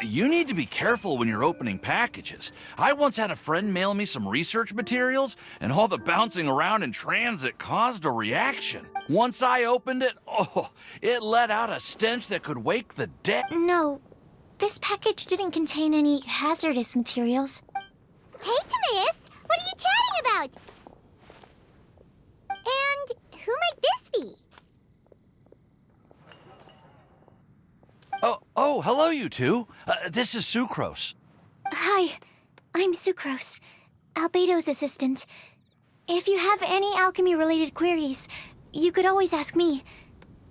You need to be careful when you're opening packages. I once had a friend mail me some research materials, and all the bouncing around in transit caused a reaction. Once I opened it, it let out a stench that could wake the dead. No, this package didn't contain any hazardous materials. Hey, Timaeus, what are you chatting about? And who might this be? Oh, hello, you two. This is Sucrose. Hi, I'm Sucrose, Albedo's assistant. If you have any alchemy-related queries, you could always ask me.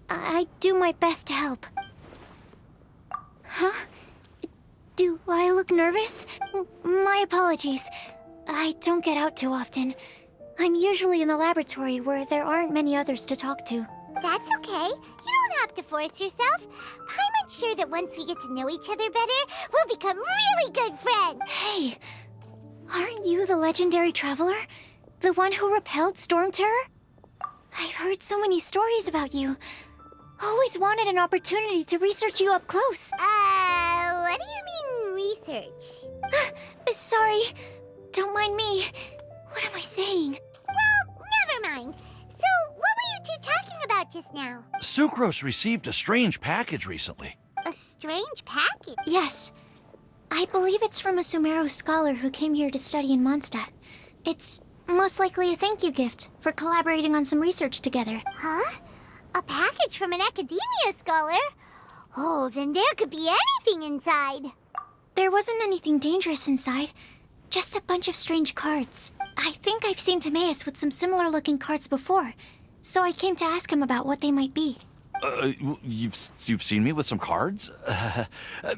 I do my best to help. Huh? Do I look nervous? My apologies. I don't get out too often. I'm usually in the laboratory where there aren't many others to talk to. That's okay. You don't have to force yourself. I'm sure that once we get to know each other better, we'll become really good friends. Hey, aren't you the legendary traveler? The one who repelled Storm Terror? I've heard so many stories about you. Always wanted an opportunity to research you up close. What do you mean, research? Sorry. Don't mind me. What am I saying? Well, never mind. So, what were you two talking about just now? Sucrose received a strange package recently. A strange package? Yes. I believe it's from a Sumeru scholar who came here to study in Mondstadt. It's most likely a thank you gift for collaborating on some research together. Huh? A package from an academia scholar? Oh, then there could be anything inside. There wasn't anything dangerous inside. Just a bunch of strange cards. I think I've seen Timaeus with some similar-looking cards before, so I came to ask him about what they might be. You've seen me with some cards?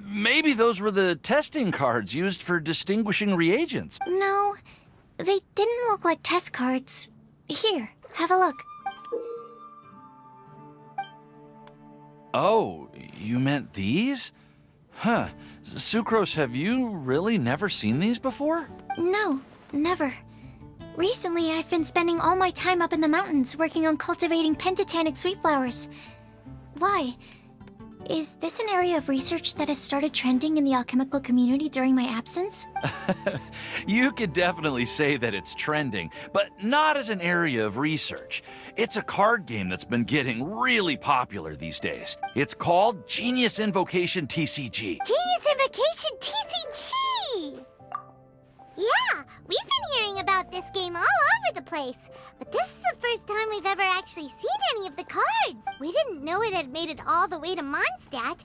Maybe those were the testing cards used for distinguishing reagents. No, they didn't look like test cards. Here, have a look. Oh, you meant these? Huh. Sucrose, have you really never seen these before? No, never. Recently, I've been spending all my time up in the mountains working on cultivating pentatonic sweet flowers. Why? Is this an area of research that has started trending in the alchemical community during my absence? You could definitely say that it's trending, but not as an area of research. It's a card game that's been getting really popular these days. It's called Genius Invocation TCG. Genius Invocation TCG! Yeah, we've been hearing about this game all over the place. But this is the first time we've ever actually seen any of the cards. We didn't know it had made it all the way to Mondstadt.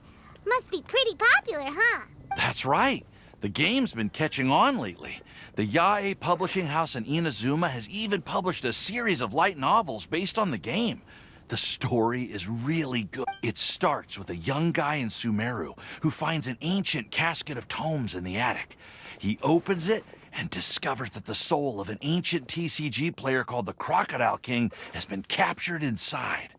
Must be pretty popular, huh? That's right. The game's been catching on lately. The Yae publishing house in Inazuma has even published a series of light novels based on the game. The story is really good. It starts with a young guy in Sumeru who finds an ancient casket of tomes in the attic. He opens it and discovers that the soul of an ancient TCG player called the Crocodile King has been captured inside.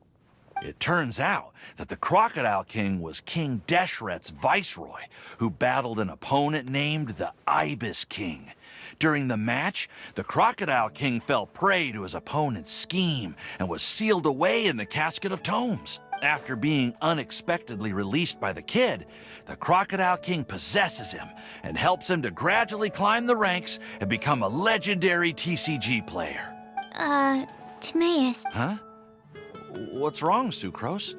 It turns out that the Crocodile King was King Deshret's viceroy, who battled an opponent named the Ibis King. During the match, the Crocodile King fell prey to his opponent's scheme and was sealed away in the casket of tomes. After being unexpectedly released by the kid, the Crocodile King possesses him and helps him to gradually climb the ranks and become a legendary TCG player. Timaeus. Huh? What's wrong, Sucrose?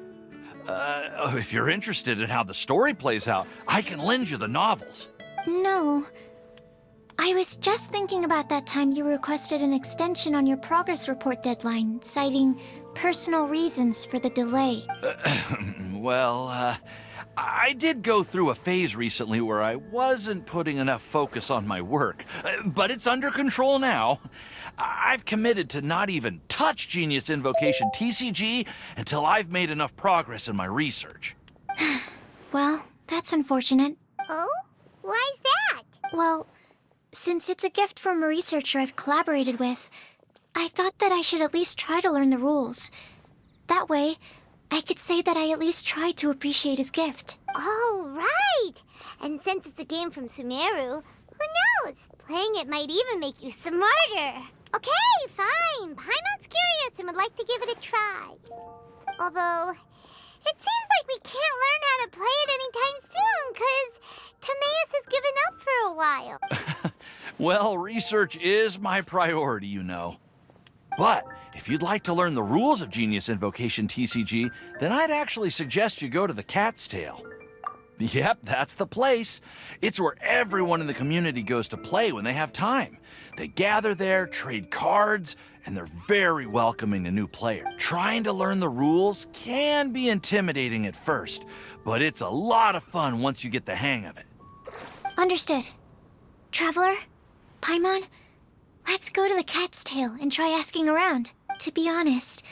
If you're interested in how the story plays out, I can lend you the novels. No. I was just thinking about that time you requested an extension on your progress report deadline, citing personal reasons for the delay. I did go through a phase recently where I wasn't putting enough focus on my work, but it's under control now. I've committed to not even touch Genius Invocation TCG until I've made enough progress in my research. Well, that's unfortunate. Oh? Why's that? Well, since it's a gift from a researcher I've collaborated with, I thought that I should at least try to learn the rules. That way, I could say that I at least tried to appreciate his gift. Oh, right! And since it's a game from Sumeru, who knows? Playing it might even make you smarter. Okay, fine. Paimon's curious and would like to give it a try. Although, it seems like we can't learn how to play it anytime soon, 'cause Well, research is my priority, you know. But if you'd like to learn the rules of Genius Invocation TCG, then I'd actually suggest you go to the Cat's Tail. Yep, that's the place. It's where everyone in the community goes to play when they have time. They gather there, trade cards, and they're very welcoming to new players. Trying to learn the rules can be intimidating at first, but it's a lot of fun once you get the hang of it. Understood. Traveler, Paimon, let's go to the Cat's Tail and try asking around. To be honest,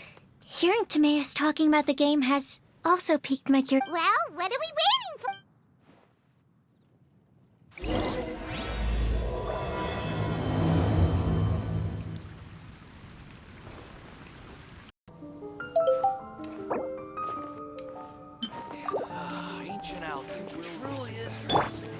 hearing Timaeus talking about the game has also piqued my curiosity. Well, what are we waiting for? Ancient alchemy truly is fascinating.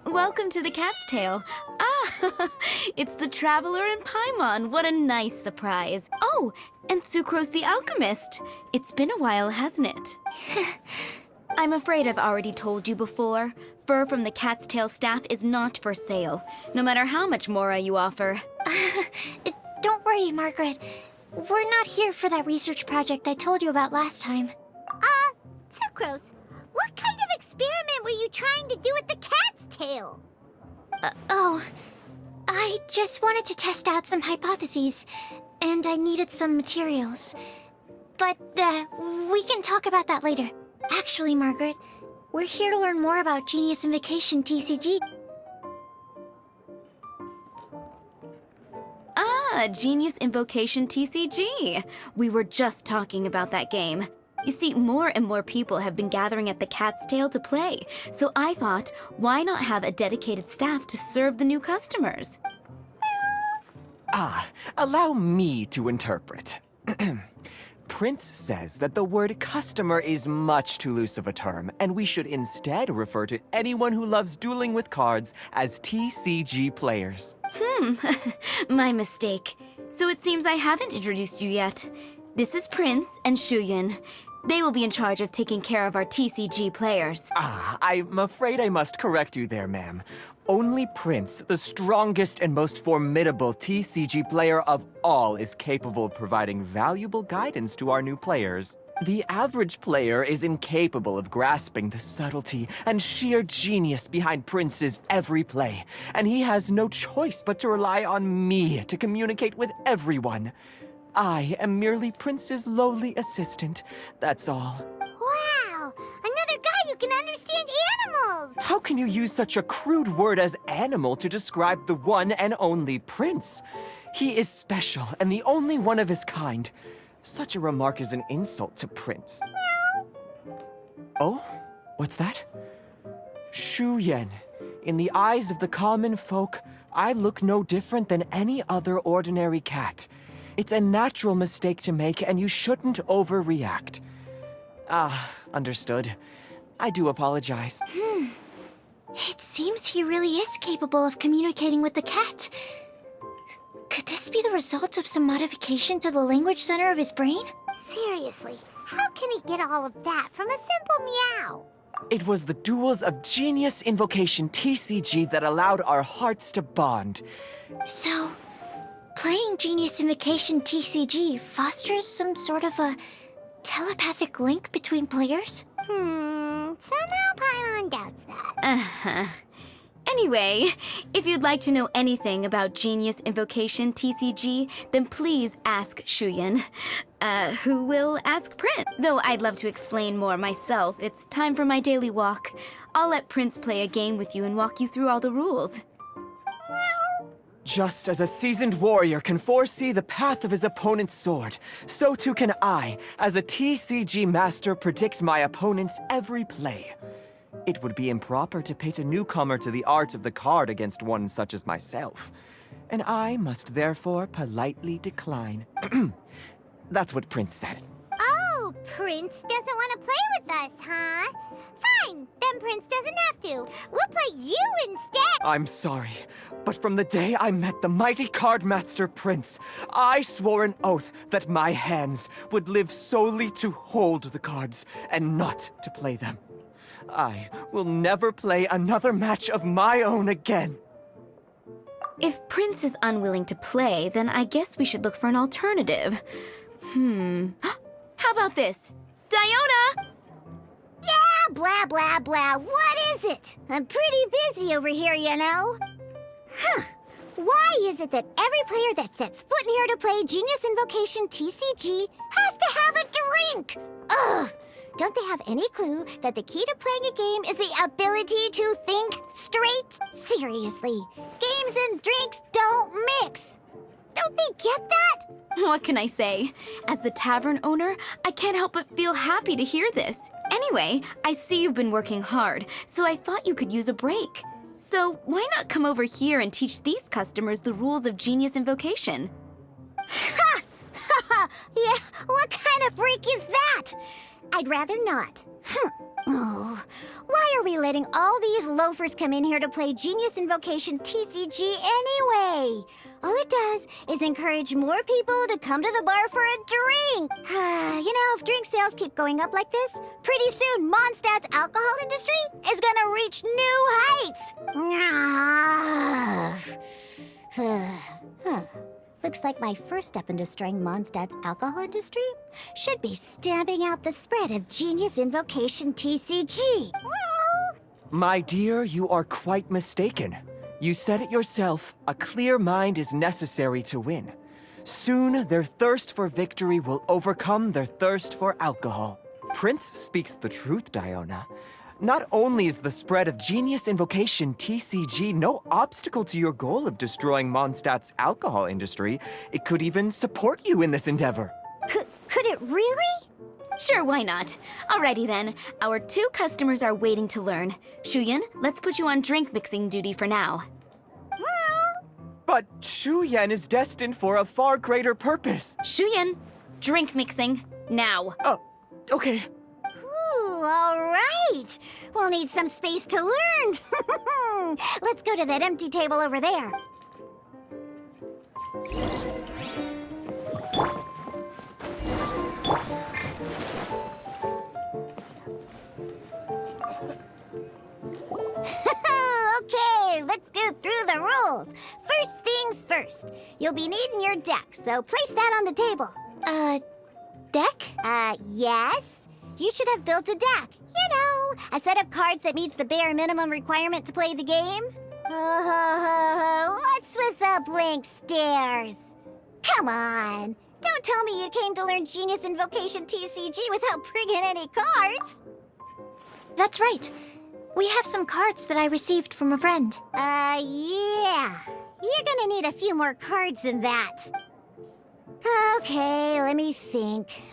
Welcome to the Cat's Tail. Ah, it's the Traveler and Paimon. What a nice surprise. Oh, and Sucrose the Alchemist. It's been a while, hasn't it? I'm afraid I've already told you before. Fur from the Cat's Tail staff is not for sale, no matter how much Mora you offer. Don't worry, Margaret. We're not here for that research project I told you about last time. Sucrose, what kind of experiment were you trying to do with the cat's tail? I just wanted to test out some hypotheses, and I needed some materials. But, we can talk about that later. Actually, Margaret, we're here to learn more about Genius Invocation TCG. Ah, Genius Invocation TCG. We were just talking about that game. You see, more and more people have been gathering at the Cat's Tail to play, so I thought, why not have a dedicated staff to serve the new customers? Allow me to interpret. Prince says that the word customer is much too loose of a term, and we should instead refer to anyone who loves dueling with cards as TCG players. My mistake. So it seems I haven't introduced you yet. This is Prince and Shuyan. They will be in charge of taking care of our TCG players. I'm afraid I must correct you there, ma'am. Only Prince, the strongest and most formidable TCG player of all, is capable of providing valuable guidance to our new players. The average player is incapable of grasping the subtlety and sheer genius behind Prince's every play, and he has no choice but to rely on me to communicate with everyone. I am merely Prince's lowly assistant, that's all. Wow, another guy who can understand animals! How can you use such a crude word as animal to describe the one and only Prince? He is special and the only one of his kind. Such a remark is an insult to Prince. Oh? What's that? Shuyan. In the eyes of the common folk, I look no different than any other ordinary cat. It's a natural mistake to make, and you shouldn't overreact. Understood. I do apologize. It seems he really is capable of communicating with the cat. Could this be the result of some modification to the language center of his brain? Seriously, how can he get all of that from a simple meow? It was the duels of Genius Invocation TCG that allowed our hearts to bond. So, playing Genius Invocation TCG fosters some sort of a telepathic link between players? Somehow Paimon doubts that. Anyway, if you'd like to know anything about Genius Invocation TCG, then please ask Shuyan, who will ask Prince. Though I'd love to explain more myself, it's time for my daily walk. I'll let Prince play a game with you and walk you through all the rules. Just as a seasoned warrior can foresee the path of his opponent's sword, so too can I, as a TCG master, predict my opponent's every play. It would be improper to pit a newcomer to the art of the card against one such as myself, and I must therefore politely decline. That's what Prince said. Oh, Oh, Prince doesn't want to play with us, huh? Fine, then Prince doesn't have to. We'll play you instead. I'm sorry, but from the day I met the mighty Cardmaster Prince, I swore an oath that my hands would live solely to hold the cards and not to play them. I will never play another match of my own again. If Prince is unwilling to play, then I guess we should look for an alternative. How about this? Diona! Yeah, blah, blah, blah. What is it? I'm pretty busy over here, you know. Why is it that every player that sets foot in here to play Genius Invocation TCG has to have a drink? Ugh! Don't they have any clue that the key to playing a game is the ability to think straight? Seriously, games and drinks don't mix. Don't they get that? What can I say? As the tavern owner, I can't help but feel happy to hear this. Anyway, I see you've been working hard, so I thought you could use a break. So why not come over here and teach these customers the rules of Genius Invocation? Ha! Ha ha! Yeah, what kind of break is that? I'd rather not. Oh, why are we letting all these loafers come in here to play Genius Invocation TCG anyway? All it does is encourage more people to come to the bar for a drink. You know, if drink sales keep going up like this, pretty soon Mondstadt's alcohol industry is gonna reach new heights. Looks like my first step in destroying Mondstadt's alcohol industry should be stamping out the spread of Genius Invocation TCG. My dear, you are quite mistaken. You said it yourself, a clear mind is necessary to win. Soon, their thirst for victory will overcome their thirst for alcohol. Prince speaks the truth, Diona. Not only is the spread of Genius Invocation TCG no obstacle to your goal of destroying Mondstadt's alcohol industry, it could even support you in this endeavor. Could it really? Sure, why not? Alrighty then, our 2 customers are waiting to learn. Shuyan, let's put you on drink mixing duty for now. But Shuyan is destined for a far greater purpose. Shuyan, drink mixing, now. Okay. Ooh, all right. We'll need some space to learn. Let's go to that empty table over there. Okay, let's go through the rules. First things first. You'll be needing your deck, so place that on the table. Deck? Yes. You should have built a deck. You know, a set of cards that meets the bare minimum requirement to play the game. What's with the blank stares? Come on. Don't tell me you came to learn Genius Invocation TCG without bringing any cards. That's right. We have some cards that I received from a friend. Yeah. You're gonna need a few more cards than that. Okay, let me think.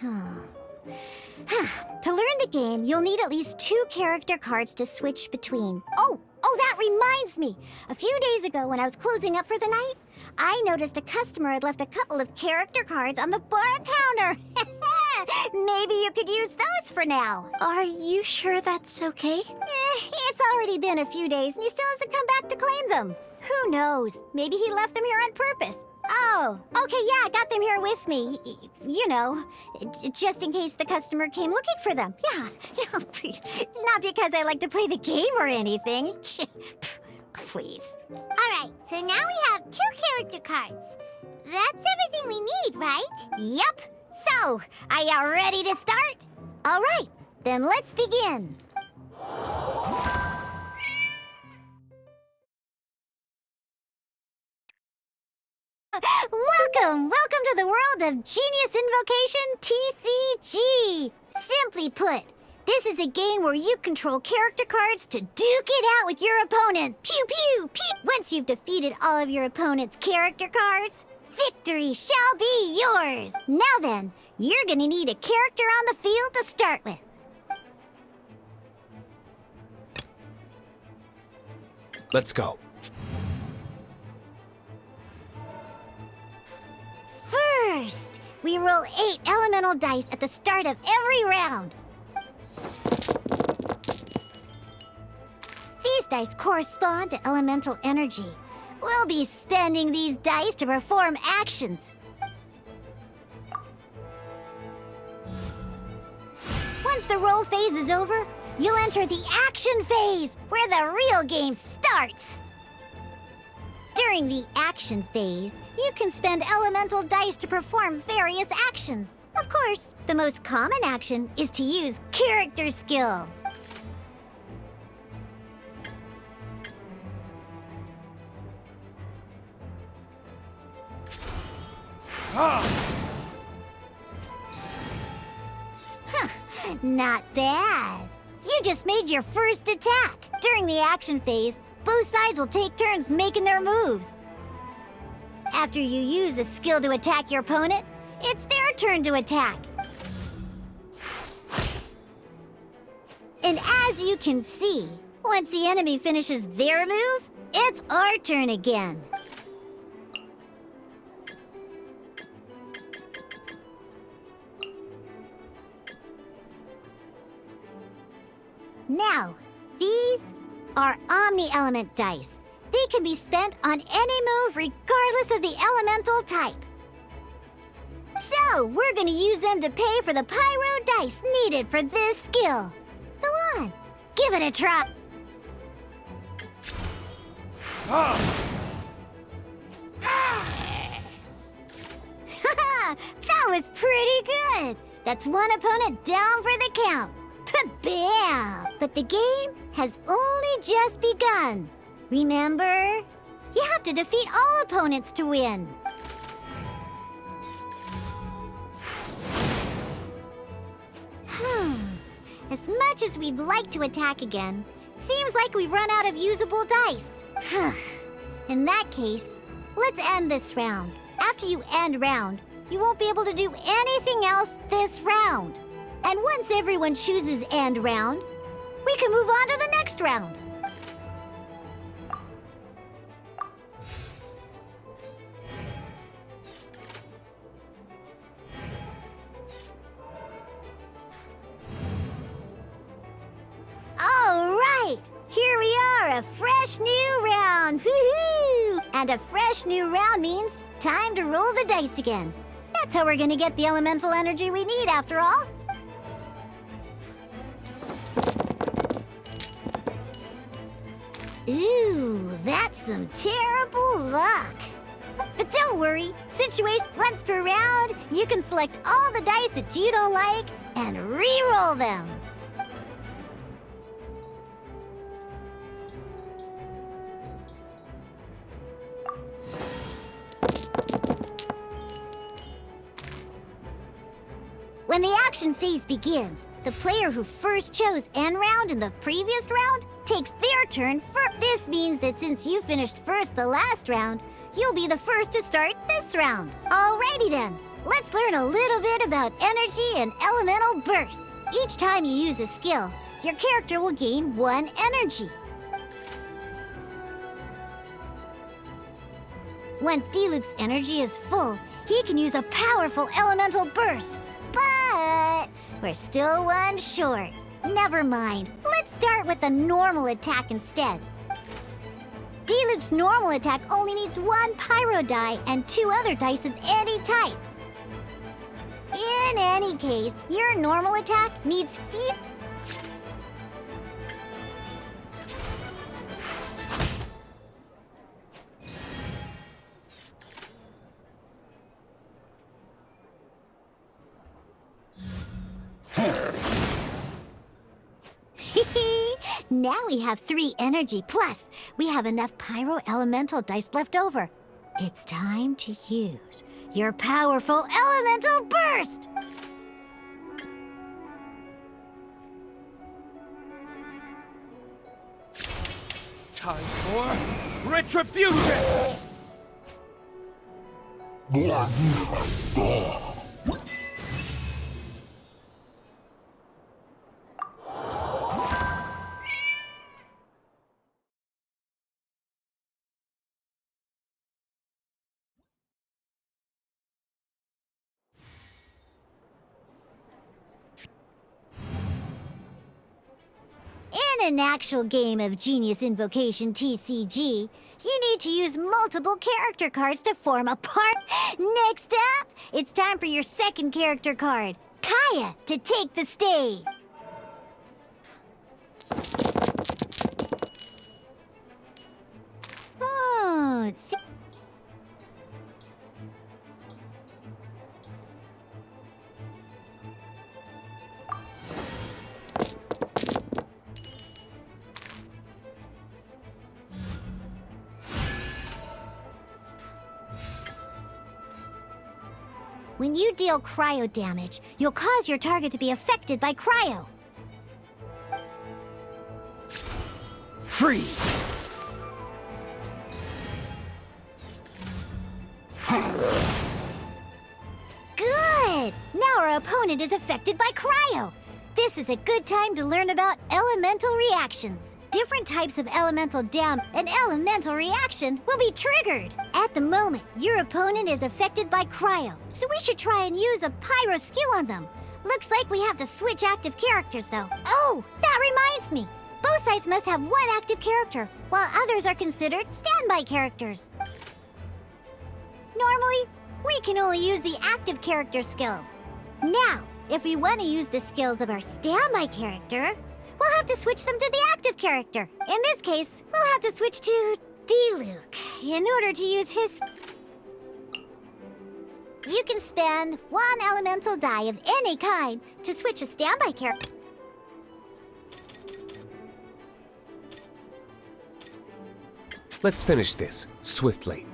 To learn the game, you'll need at least 2 character cards to switch between. Oh, that reminds me. A few days ago, when I was closing up for the night, I noticed a customer had left a couple of character cards on the bar counter. Maybe you could use those for now. Are you sure that's okay? It's already been a few days and he still hasn't come back to claim them. Who knows? Maybe he left them here on purpose. Oh, okay, yeah, I got them here with me. You know, just in case the customer came looking for them. Yeah, not because I like to play the game or anything. Please. All right, so now we have 2 character cards. That's everything we need, right? Yep. So, are you ready to start? All right, then let's begin. Welcome to the world of Genius Invocation TCG. Simply put, this is a game where you control character cards to duke it out with your opponent. Pew pew pew. Once you've defeated all of your opponent's character cards, victory shall be yours. Now then, you're gonna need a character on the field to start with. Let's go. First, We roll 8 elemental dice at the start of every round. These dice correspond to elemental energy. We'll be spending these dice to perform actions. Once the roll phase is over, you'll enter the action phase, where the real game starts. During the action phase, you can spend elemental dice to perform various actions. Of course, the most common action is to use character skills. Not bad. You just made your first attack. During the action phase, both sides will take turns making their moves. After you use a skill to attack your opponent, it's their turn to attack. And as you can see, once the enemy finishes their move, it's our turn again. Now, these are Omni-Element dice. They can be spent on any move regardless of the elemental type. So, we're gonna use them to pay for the pyro dice needed for this skill. Go on, give it a try. That was pretty good. That's one opponent down for the count. Bam! But the game has only just begun. Remember, you have to defeat all opponents to win. As much as we'd like to attack again, seems like we've run out of usable dice. In that case, let's end this round. After you end round, you won't be able to do anything else this round. And once everyone chooses end round, we can move on to the next round. All right, here we are, a fresh new round. Woohoo! And a fresh new round means time to roll the dice again. That's how we're gonna get the elemental energy we need after all. Ooh, that's some terrible luck. But don't worry, situation once per round, you can select all the dice that you don't like and re-roll them. When the action phase begins, the player who first chose end round in the previous round takes their turn first. This means that since you finished first the last round, you'll be the first to start this round. Alrighty then, let's learn a little bit about energy and elemental bursts. Each time you use a skill, your character will gain 1 energy. Once Diluc's energy is full, he can use a powerful elemental burst. But we're still 1 short. Never mind. Let's start with the normal attack instead. Diluc's normal attack only needs 1 pyro die and 2 other dice of any type. In any case, your normal attack needs few. Now we have 3 energy, plus we have enough pyro elemental dice left over. It's time to use your powerful elemental burst! Time for retribution! In an actual game of Genius Invocation TCG, you need to use multiple character cards to form a part. Next up, it's time for your second character card, Kaya, to take the stage. Let's see. When you deal cryo damage, you'll cause your target to be affected by cryo. Freeze! Good! Now our opponent is affected by cryo. This is a good time to learn about elemental reactions. Different types of elemental an elemental reaction will be triggered. At the moment, your opponent is affected by cryo, so we should try and use a pyro skill on them. Looks like we have to switch active characters, though. Oh, that reminds me. Both sides must have one active character, while others are considered standby characters. Normally, we can only use the active character skills. Now, if we want to use the skills of our standby character, we'll have to switch them to the active character. In this case, we'll have to switch to D-Luke in order to use his... You can spend one elemental die of any kind to switch a standby character. Let's finish this swiftly.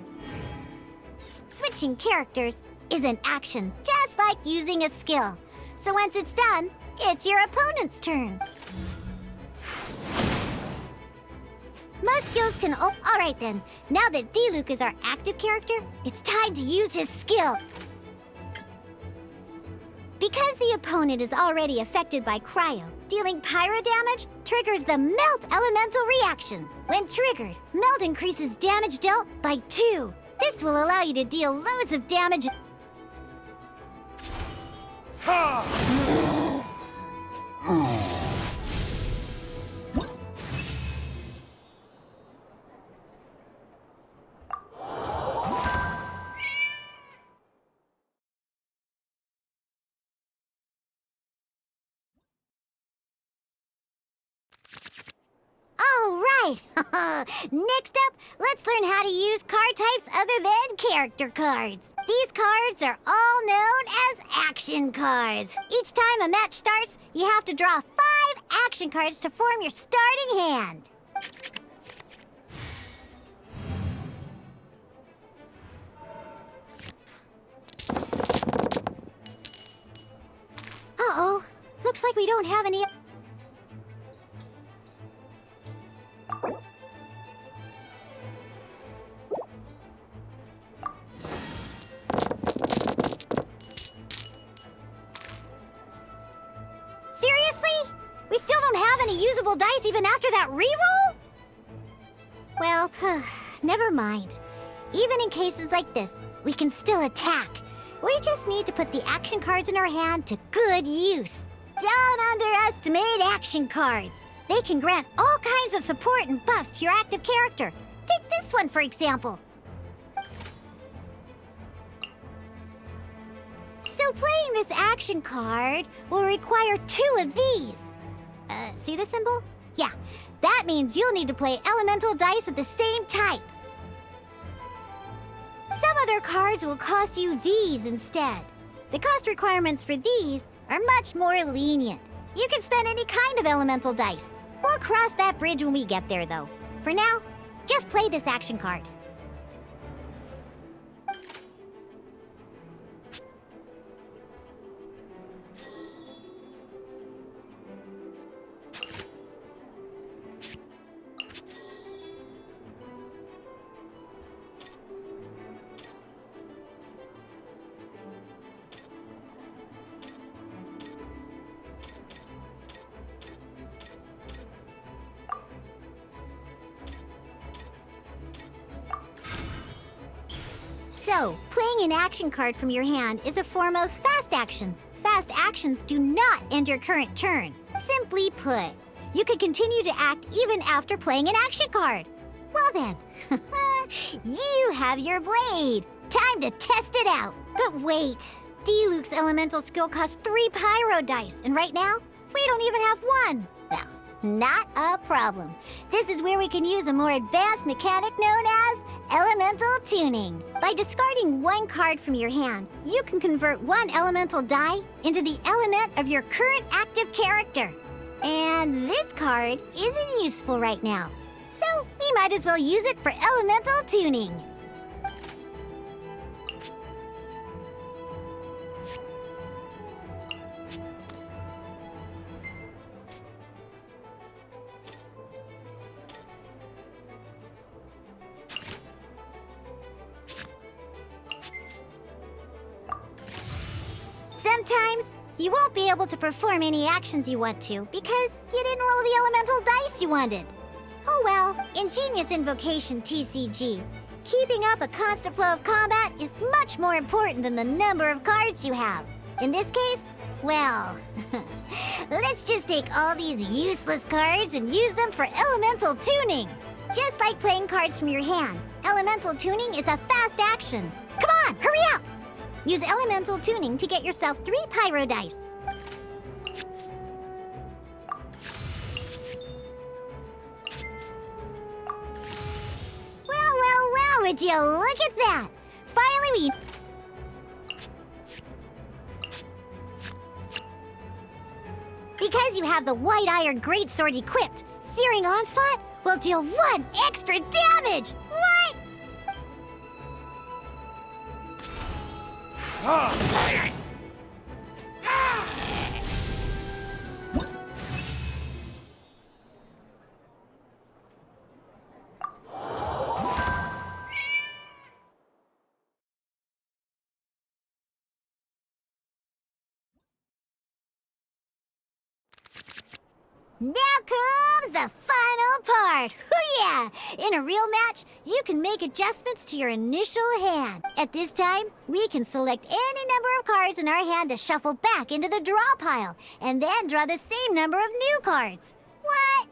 Switching characters is an action, just like using a skill. So once it's done, it's your opponent's turn. Most skills can... Oh, all right then. Now that D-Luke is our active character, it's time to use his skill. Because the opponent is already affected by cryo, dealing pyro damage triggers the Melt Elemental reaction. When triggered, Melt increases damage dealt by 2. This will allow you to deal loads of damage. All right. Next up, let's learn how to use card types other than character cards. These cards are all known as action cards. Each time a match starts, you have to draw 5 action cards to form your starting hand. Uh-oh. Looks like we don't have any... Seriously? We still don't have any usable dice even after that reroll? Well, never mind. Even in cases like this, we can still attack. We just need to put the action cards in our hand to good use. Don't underestimate action cards. They can grant all kinds of support and buffs to your active character. Take this one, for example. So playing this action card will require 2 of these. See the symbol? Yeah, that means you'll need to play elemental dice of the same type. Some other cards will cost you these instead. The cost requirements for these are much more lenient. You can spend any kind of elemental dice. We'll cross that bridge when we get there, though. For now, just play this action card. So, playing an action card from your hand is a form of fast action. Fast actions do not end your current turn. Simply put, you can continue to act even after playing an action card. Well then, you have your blade. Time to test it out. But wait, Diluc's elemental skill costs 3 pyro dice, and right now, we don't even have 1. Well, not a problem. This is where we can use a more advanced mechanic known as elemental tuning. By discarding 1 card from your hand, you can convert 1 elemental die into the element of your current active character. And this card isn't useful right now, so we might as well use it for elemental tuning. Sometimes, you won't be able to perform any actions you want to because you didn't roll the elemental dice you wanted. Oh well, in Genius Invocation TCG, keeping up a constant flow of combat is much more important than the number of cards you have. In this case, well, let's just take all these useless cards and use them for elemental tuning. Just like playing cards from your hand, elemental tuning is a fast action. Come on, hurry up! Use elemental tuning to get yourself 3 pyro dice. Well, would you look at that? Finally we... Because you have the White Iron Greatsword equipped, Searing Onslaught will deal 1 extra damage! What? Now comes the final part! Hoo-yeah! In a real match, you can make adjustments to your initial hand. At this time, we can select any number of cards in our hand to shuffle back into the draw pile, and then draw the same number of new cards. What?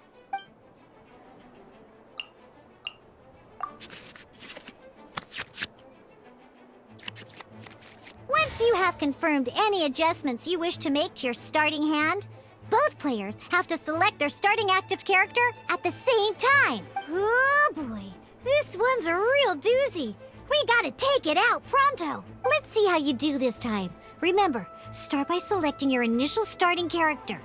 Once you have confirmed any adjustments you wish to make to your starting hand, both players have to select their starting active character at the same time. Oh boy, this one's a real doozy. We gotta take it out pronto. Let's see how you do this time. Remember, start by selecting your initial starting character.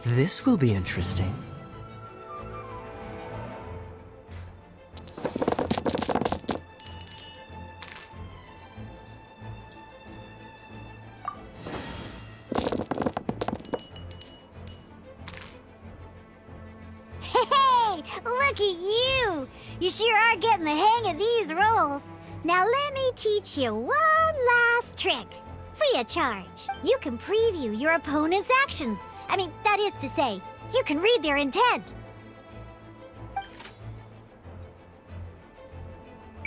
This will be interesting. Hey, look at you! You sure are getting the hang of these rolls. Now let me teach you one last trick. Free of charge. You can preview your opponent's actions. I mean, that is to say, you can read their intent.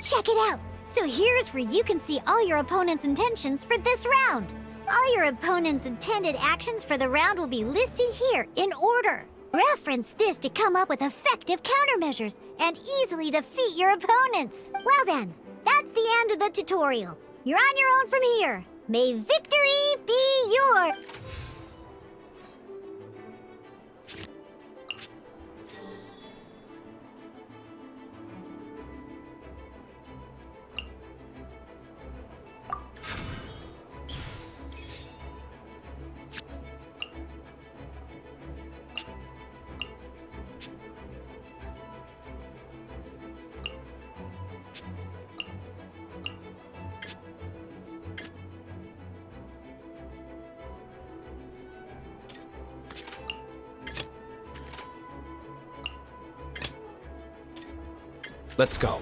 Check it out. So here's where you can see all your opponent's intentions for this round. All your opponent's intended actions for the round will be listed here in order. Reference this to come up with effective countermeasures and easily defeat your opponents. Well then, that's the end of the tutorial. You're on your own from here. May victory be yours! Let's go.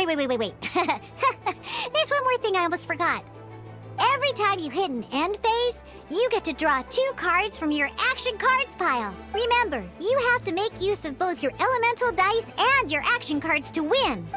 Wait. There's one more thing I almost forgot. Every time you hit an end phase, you get to draw 2 cards from your action cards pile. Remember, you have to make use of both your elemental dice and your action cards to win.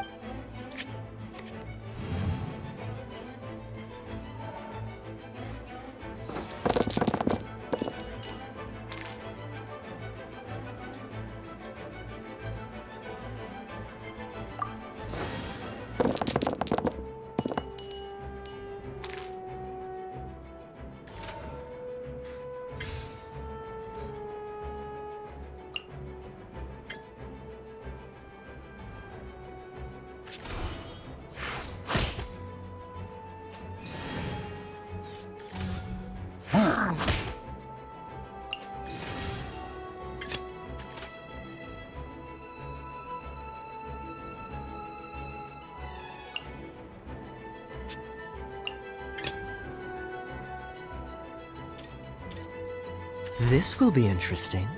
This will be interesting.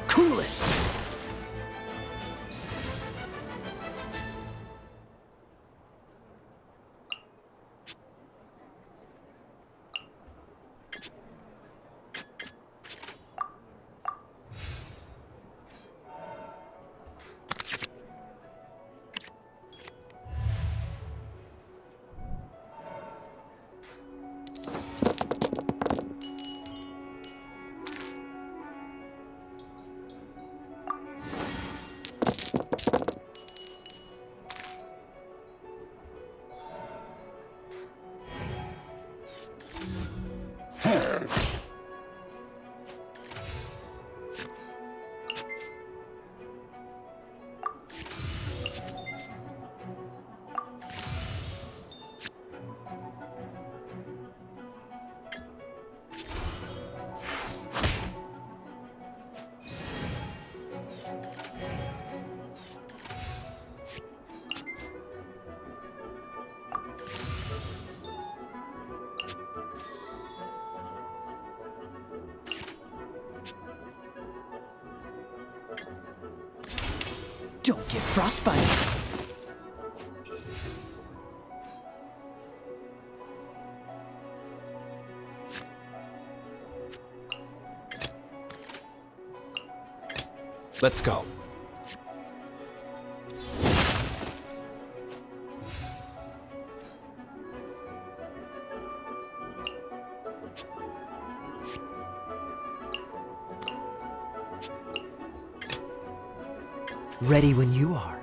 Cool it! Don't get frostbite. Let's go. Ready when you are.